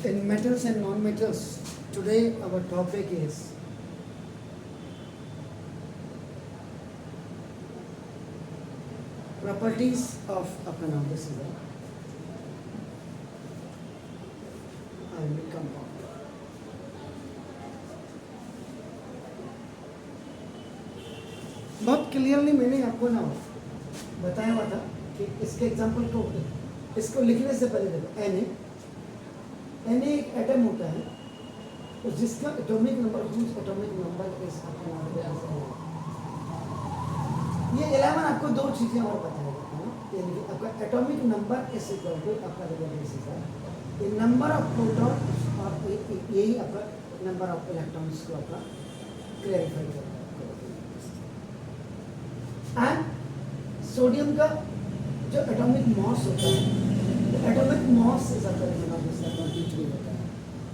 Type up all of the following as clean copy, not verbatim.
In metals and non-metals, today our topic is properties of this is a ionic compound. बहुत clearly मैंने आपको ना बताया हुआ था कि इसके एग्जांपल को इसको लिखने से पहले देखो Na एक एटम होता है तो जिसका एटॉमिक नंबर इज ये 11 आपको दो चीजें और बताएगा ये देखिए आपका atomic number is equal to आपका ये नंबर ऑफ प्रोटॉन और यही आपका नंबर ऑफ इलेक्ट्रॉन्स को आपका क्लैरिफाई करना है। एंड सोडियम का जो एटॉमिक मॉस होता है एटॉमिक मॉस इज आपका 23 होता है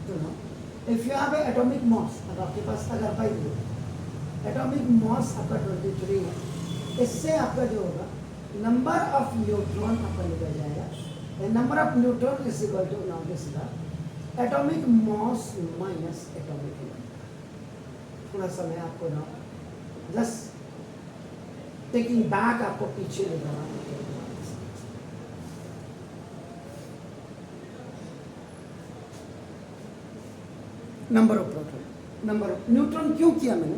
तो ना if you have atomic mass अब आपके पास अगर पाई एटॉमिक मॉस आपका 23 है इससे आपका जो होगा नंबर ऑफ न्यूट्रॉन आपका निकल जाएगा number of neutron is equal to now this is atomic mass minus atomic number. थोड़ा सा मैं आपको ना जस्ट टेकिंग बैक आपको पीछे ले जाना number of proton number of neutron क्यों किया मैंने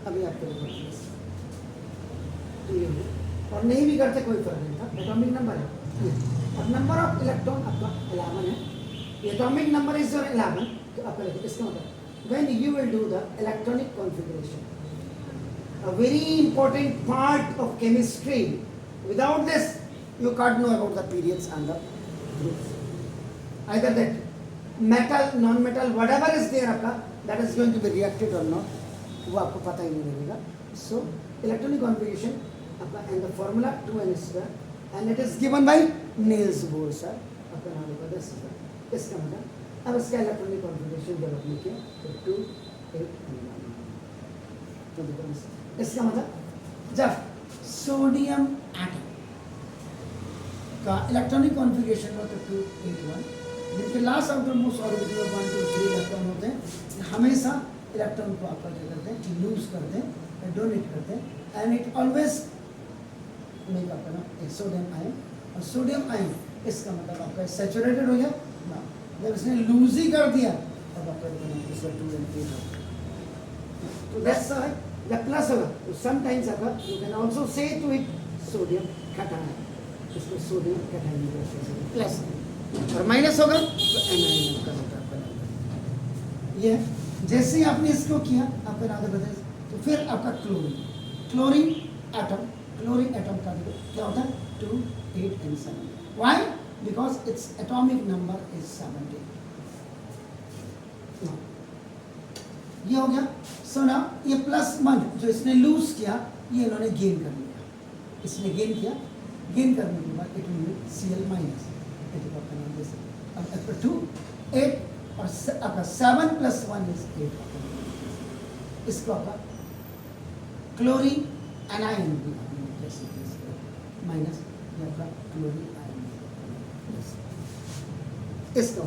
अभी आपको बताऊंगा और नहीं भी करते कोई फर्क नहीं था एटॉमिक नंबर है अब नंबर ऑफ इलेक्ट्रॉन आपका 11 है एटॉमिक नंबर इज योर 11 तो आपका इसका मतलब when you will do the electronic configuration a very important part of chemistry without this you can't know about the periods and the groups either that metal non metal whatever is there आपका that is going to be reacted or not वो आपको पता ही नहीं लगेगा so electronic configuration आपका and the formula 2n square and it is given by Niels Bohr sir आपका नाम होगा this इसका मतलब अब इसका electronic configuration जब आपने किया तो 2 8 इसका मतलब जब सोडियम एटम का इलेक्ट्रॉनिक कॉन्फ़िगरेशन हो तो 281 जिनके last outer most orbital 1 2 3 electron होते हैं हमेशा इलेक्ट्रॉन को आपका क्या करते हैं लूज करते हैं डोनेट करते हैं and it always make up ना सोडियम आयन और सोडियम आयन इसका मतलब आपका सैचुरेटेड हो गया ना जब इसने लूज ही कर दिया तब आपका इसका 2 and 8 तो दैट्स व्हाई जब प्लस होगा तो समटाइम्स आपका you can also say to it sodium cation इसको सोडियम कैटायन प्लस और माइनस होगा तो एनायन का होता है ये जैसे ही आपने इसको किया आपका नाम बदल तो फिर आपका क्लोरीन एटम का क्या होता है 2 8 and 7 why because its atomic number is 17 ये हो गया सो ना ये प्लस 1 जो इसने लूज किया ये इन्होंने गेन कर लिया इसने गेन किया गेन करने के बाद इट विल Cl माइनस अब आपका 2 8 और आपका 7 + 1 इज 8 इसको आपका क्लोरीन एनायन भी माइनस आपका क्लोरीन आयन इसका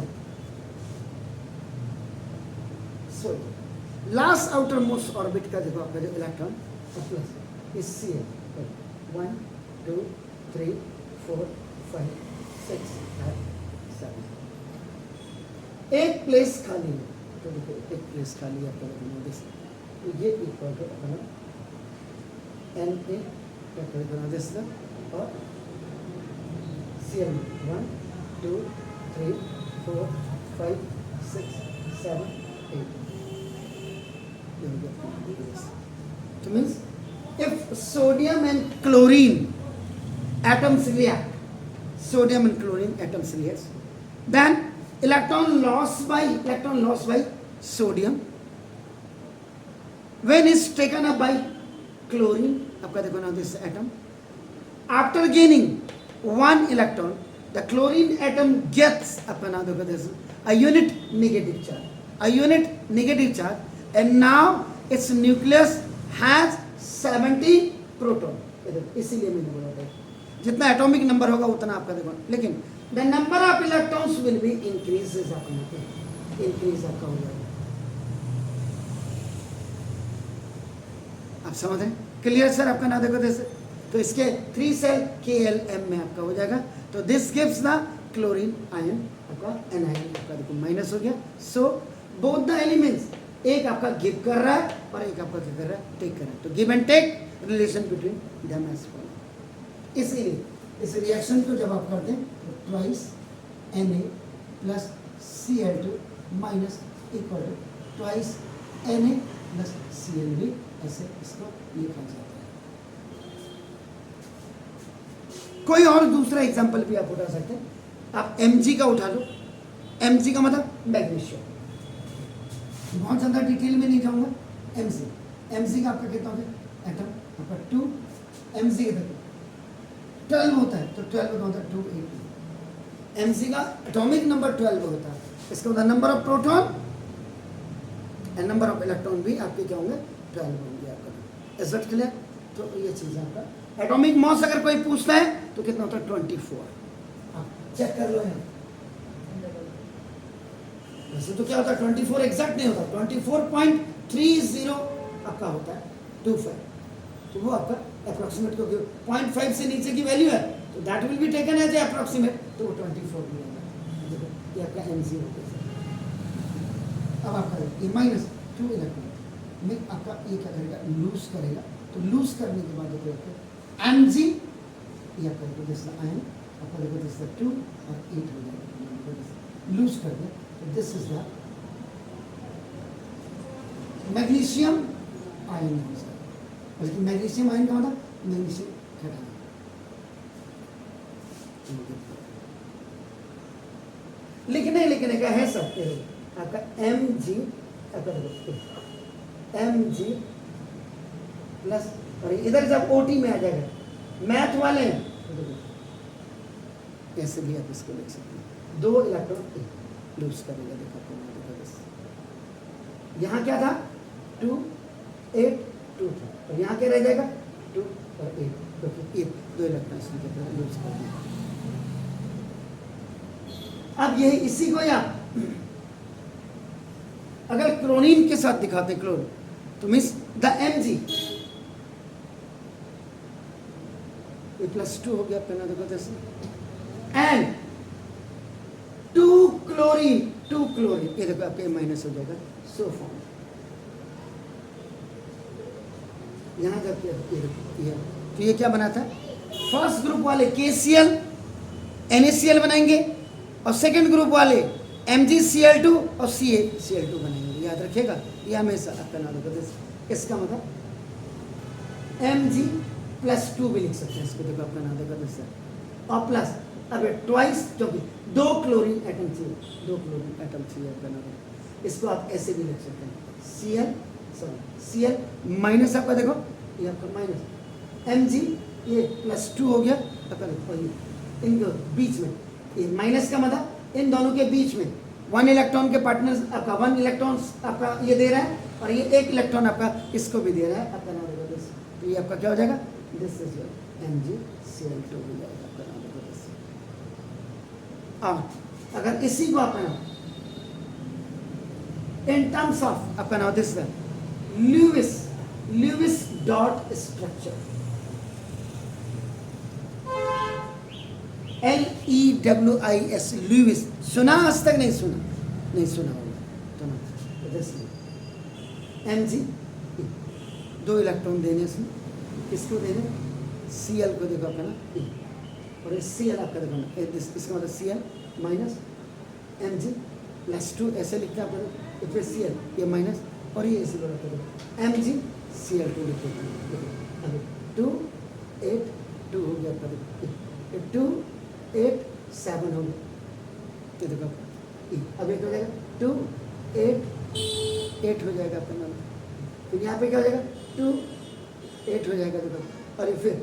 so last outer most orbit का देखो आपका जो इलेक्ट्रॉन प्लस इस Cl 1 2 3 4 5 6 7 एक प्लेस खाली है तो देखो एक प्लेस खाली है आपका तो ये इक्वल टू अपना n a क्या बना दिस ना और Cl 1 2 3 4 5 6 7 8 So means if sodium and chlorine atoms react, then electron lost by sodium when is taken up by chlorine आपका देखो ना this atom after gaining 1 electron the chlorine atom gets आपका नाम देखो this a unit negative charge and now its nucleus has 70 proton इसीलिए मैंने बोला था जितना एटॉमिक नंबर होगा उतना आपका देखो लेकिन the number of electrons will be increases आपका इंक्रीज आपका हो जाएगा। आप समझ रहे हैं? क्लियर सर आपका ना देखो जैसे तो इसके 3 सेल KLM में आपका हो जाएगा। तो this gives the chlorine ion आपका एनायन आपका देखो माइनस हो गया। सो बोथ द एलिमेंट्स एक आपका गिव कर रहा है और एक आपका क्या कर रहा है टेक कर रहा है। तो give and take relation between them as follow. इसलिए इस रिएक्शन को जब आप करते हैं तो twice Na plus Cl2 minus equal to twice Na plus Cl भी ऐसे इसको लिखा जाता है। कोई और दूसरा एग्जांपल भी आप उठा सकते हैं। आप Mg का उठा लो। Mg का मतलब मैग्नीशियम, बहुत ज़्यादा डिटेल में नहीं जाऊंगा। Mg का आपका कितना होता है एटम आपका 2, Mg कितना 12 होता है तो 12 का होता है 2 8। Mg का एटॉमिक नंबर 12 होता है। इसका मतलब number of proton and number of electron भी आपके क्या होंगे 12 होंगे आपका। Is that clear? तो ये चीज़ आपका एटॉमिक मास अगर कोई पूछता है तो कितना होता है 24। आप चेक कर लो यहाँ। वैसे तो क्या होता है 24 एग्जैक्ट नहीं होता, 24.30 आपका होता है 25। तो वो आपका अप्रोक्सीमेट क्योंकि 0.5 से नीचे की वैल्यू है तो that will be taken as a approximate, तो वो 24 भी होगा। ये आपका Mg हो गया। अब आपका ये माइनस 2 इलेक्ट्रॉन में आपका ये क्या करेगा लूज करेगा। तो लूज करने के बाद देखो Mg ये आपका देखो दिस आयन आपका देखो दिस 2 और 8 हो जाएगा लूज कर दिया। तो this is the magnesium ion हो जाएगा। बल्कि मैग्नीशियम आयन का मतलब मैग्नीशियम कैटायन। लिखने का है सब आपका Mg आपका देखो Mg प्लस और इधर जब OT में आ जाएगा मैथ वाले ऐसे भी आप इसको लिख सकते हैं। 2 इलेक्ट्रॉन लूज करेगा देखो यहाँ क्या था 2 8 2 था और यहाँ क्या रह जाएगा 2 और 8 क्योंकि 2 इलेक्ट्रॉन इसमें लूज कर दिया। अब यही इसी को या अगर क्लोरीन के साथ दिखाते हैं क्लोरीन तो मीन्स द Mg ये +2 हो गया आपका ना देखो जैसे एंड 2 क्लोरीन ये देखो आपके माइनस हो जाएगा। सो फॉर्म यहाँ जब तो ये क्या बना था फर्स्ट ग्रुप वाले KCl NaCl बनाएंगे और सेकंड ग्रुप वाले MgCl2 और CaCl2 बनाएंगे। याद रखिएगा ये हमेशा आपका नाम होगा। इसका मतलब Mg +2 भी लिख सकते हैं इसको देखो आपका नाम देखो और प्लस अब ट्वाइस क्योंकि 2 क्लोरीन एटम चाहिए आपका नाम। इसको आप ऐसे भी लिख सकते हैं Cl माइनस आपका देखो ये आपका माइनस Mg ये +2 हो गया आपका देखो इनके बीच में ये माइनस का मतलब इन दोनों के बीच में 1 इलेक्ट्रॉन के पार्टनर्स आपका 1 इलेक्ट्रॉन आपका ये दे रहा है और ये 1 इलेक्ट्रॉन आपका इसको भी दे रहा है आपका नाम देखो दिस। तो ये आपका क्या हो जाएगा दिस इज योर MgCl2 हो जाएगा आपका नाम देखो दिस। अगर इसी को अपना इन टर्म्स ऑफ आपका नाम this Lewis dot structure LEWIS Lewis सुना आज तक नहीं सुना होगा तो Mg 2 इलेक्ट्रॉन देने से किसको देने Cl को देखो अपना और ये Cl आपका देखो ना इसका मतलब Cl माइनस Mg +2 ऐसे लिखते हैं आपको फिर Cl ये माइनस और ये ऐसे बोला करो MgCl2 लिखते हैं 2 8 2 हो गया आपका देखो 2 8 7 हो गया तो देखो अब एक हो जाएगा 2 8 8 हो जाएगा आपका नाम। फिर यहाँ पे क्या हो जाएगा 2 8 हो जाएगा देखो और फिर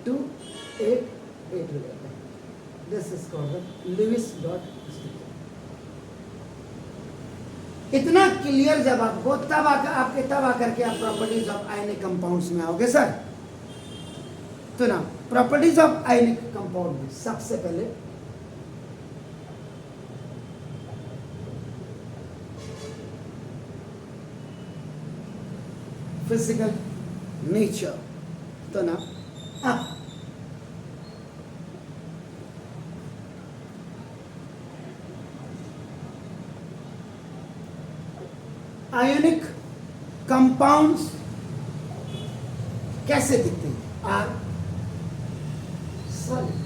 2 8 8 हो जाएगा। This is called the Lewis dot structure. इतना क्लियर जब आपको तब आकर के आप प्रॉपर्टीज ऑफ आयनिक कंपाउंड्स में आओगे सर। तो ना प्रॉपर्टीज ऑफ आयनिक कंपाउंड में सबसे पहले physical nature. तो ना आयोनिक कंपाउंड्स कैसे दिखते हैं? Are solid,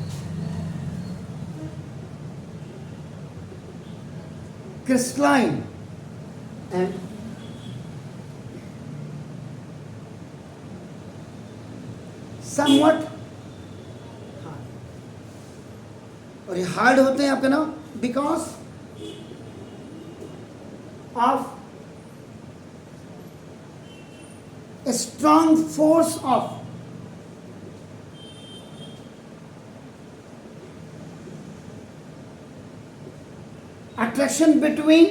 crystalline and somewhat hard. और ये हार्ड होते हैं आपका ना because of a strong force of attraction between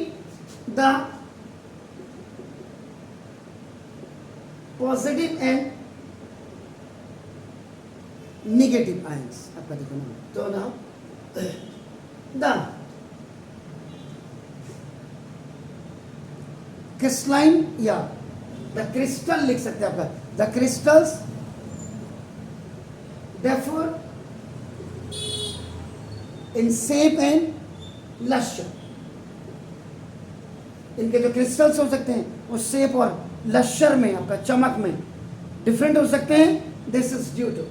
the positive and negative ions. आपका देखो ना, तो ना the crystalline या the crystal लिख सकते हैं आपका, the crystals therefore in shape and luster. इनके जो क्रिस्टल्स हो सकते हैं वो शेप और लश्चर में, आपका चमक में डिफरेंट हो सकते हैं. This is due to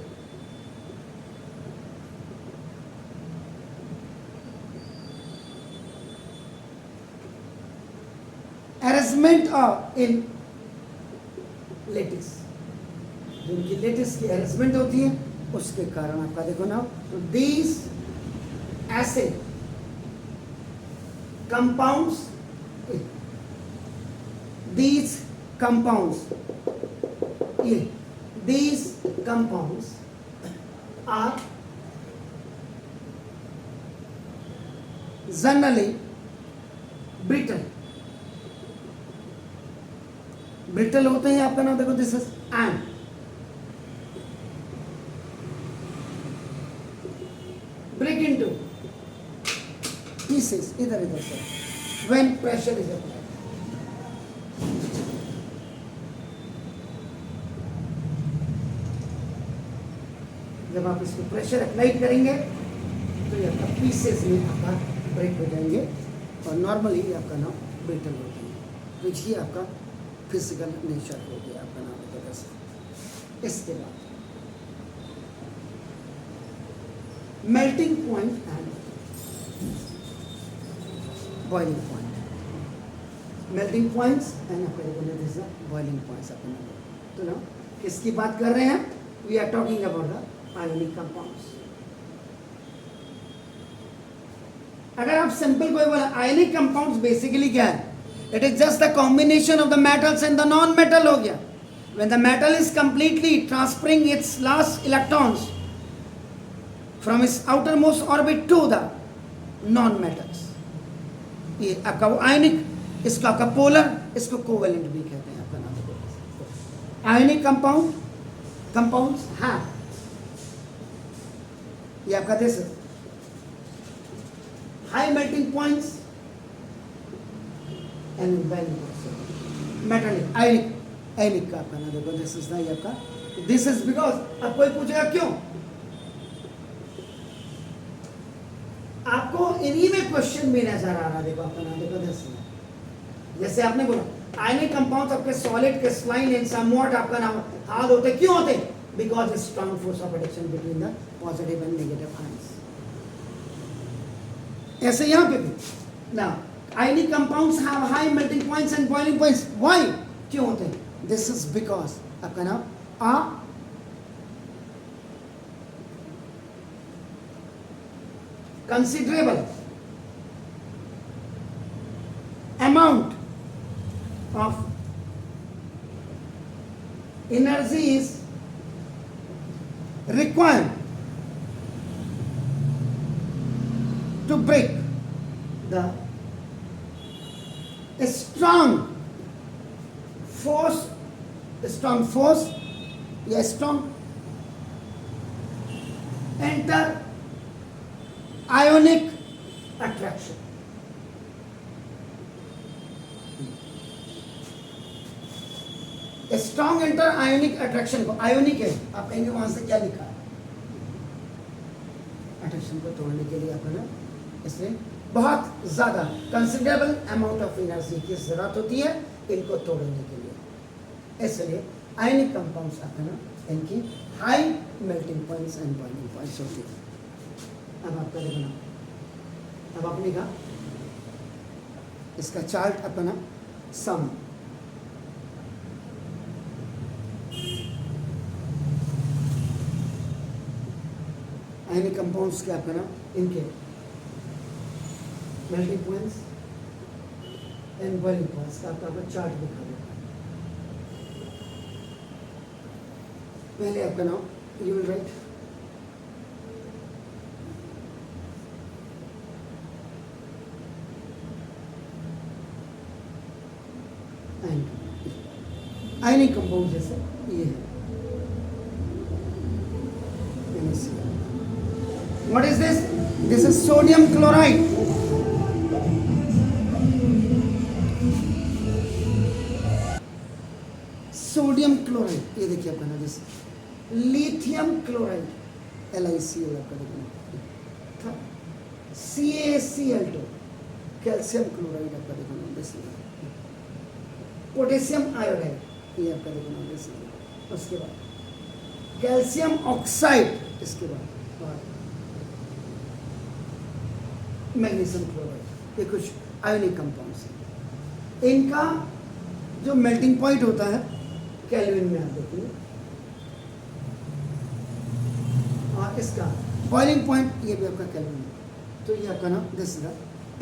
arrangement of in lattice. जो इनकी लेटिस की अरेंजमेंट होती है उसके कारण आपका देखो ना, तो these acid compounds, these compounds are generally brittle. Brittle होते हैं आपका नाम देखो, this is and break into pieces इधर इधर से व्हेन प्रेशर इज अप्लाइड. जब आप इसको प्रेशर अप्लाई करेंगे तो ये आपका पीसेस में आपका ब्रेक हो जाएंगे और नॉर्मली आपका नाम ब्रिटल होते हैं. तो ये आपका फिजिकल नेचर हो गया आपका नाम देखो. इसके बाद melting point and boiling point. Melting points and boiling points अपने. तो ना किसकी बात कर रहे हैं? We are talking about the ionic compounds. अगर आप सिंपल कोई बोला आयोनिक कंपाउंड्स बेसिकली क्या है? It is just the combination of the metals and the non metal हो गया. When the metal is completely transferring its last electrons from its outermost orbit to the non metals. ये आपका वो आयनिक, इसको आपका polar, इसको कोवेलेंट भी कहते हैं आपका नाम. आयनिक कंपाउंड्स हाँ, ये आपका this high melting points and metallic. Ionic का आपका नाम देखो, दिस इज नहीं आपका. दिस इज बिकॉज अब कोई पूछेगा क्यों, आपको इन्हीं में क्वेश्चन भी नजर आ रहा. देखो आपका नाम देखो, दिस जैसे आपने बोला आयनिक कंपाउंड्स आपके सॉलिड क्रिस्टलाइन एंड समवॉट आपका नाम हार्ड होते. क्यों होते? Because strong force of attraction between the positive and negative ions. ऐसे यहां पे भी ना ionic compounds have high melting points and boiling points. Why? क्यों होते हैं? दिस इज बिकॉज आपका नाम considerable amount of energy is required to break the strong force या strong enter ionic attraction. Strong inter ionic attraction को, ionic है, आप कहेंगे वहां से क्या लिखा है, अट्रैक्शन को तोड़ने के लिए आपको ना इसमें बहुत ज़्यादा कंसिडरेबल अमाउंट ऑफ एनर्जी की ज़रूरत होती है इनको तोड़ने के लिए, इसलिए आयनिक कंपाउंड्स आपका ना इनकी high melting points and boiling points होती है। अब आपका देखना, अब आपने कहा इसका चार्ट अपना सम आयनिक कंपाउंड्स के आपका ना इनके melting points and boiling points का आपका चार्ट दिखा देता है। पहले आपका नाम you will write ionic compound जैसे ये है, what is this, this is sodium chloride, sodium chloride, ये देखिए आपका ना जैसे लिथियम क्लोराइड LiCl आपका देखना, CaCl2 कैल्शियम क्लोराइड आपका देखना, जैसे पोटेशियम आयोडाइड ये आपका देखना, जैसे उसके बाद कैल्शियम ऑक्साइड, इसके बाद मैग्नीशियम क्लोराइड, ये कुछ आयोनिक कंपाउंड्स हैं। इनका जो मेल्टिंग पॉइंट होता है केल्विन में आप देखिए, और इसका बॉइलिंग पॉइंट ये भी आपका केल्विन में, तो ये आपका नाम दिस इज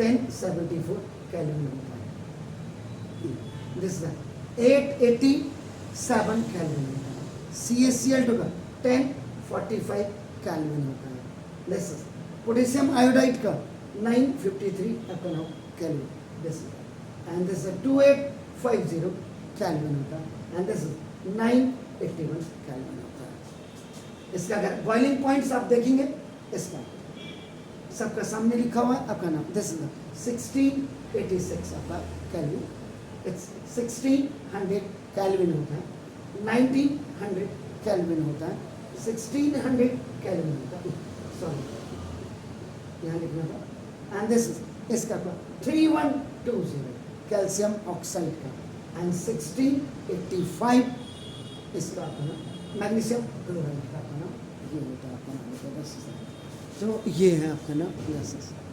1074 केल्विन होता है, दिस इज 887 केल्विन होता है, CaCl2 का 1045 केल्विन होता है, दिस इज पोटेशियम आयोडाइड का 953 आपका नाम kelvin, this and this is 2850 kelvin होता है, एंड दिस इज 981 केल्विन होता है। इसका अगर बॉइलिंग पॉइंट्स आप देखेंगे, इसका सबका सामने लिखा हुआ है आपका नाम, दिस इज 1686 आपका केल्विन, इट्स 1600 केल्विन होता है, 1900 केल्विन होता है, 1600 केल्विन होता है, सॉरी यहाँ लिखना था, एंड दिस इज इसका 3120 कैल्शियम ऑक्साइड का, एंड 1685 इसका अपना मैग्नीशियम क्लोराइड का अपना ये होता है अपना, तो ये है आपका ना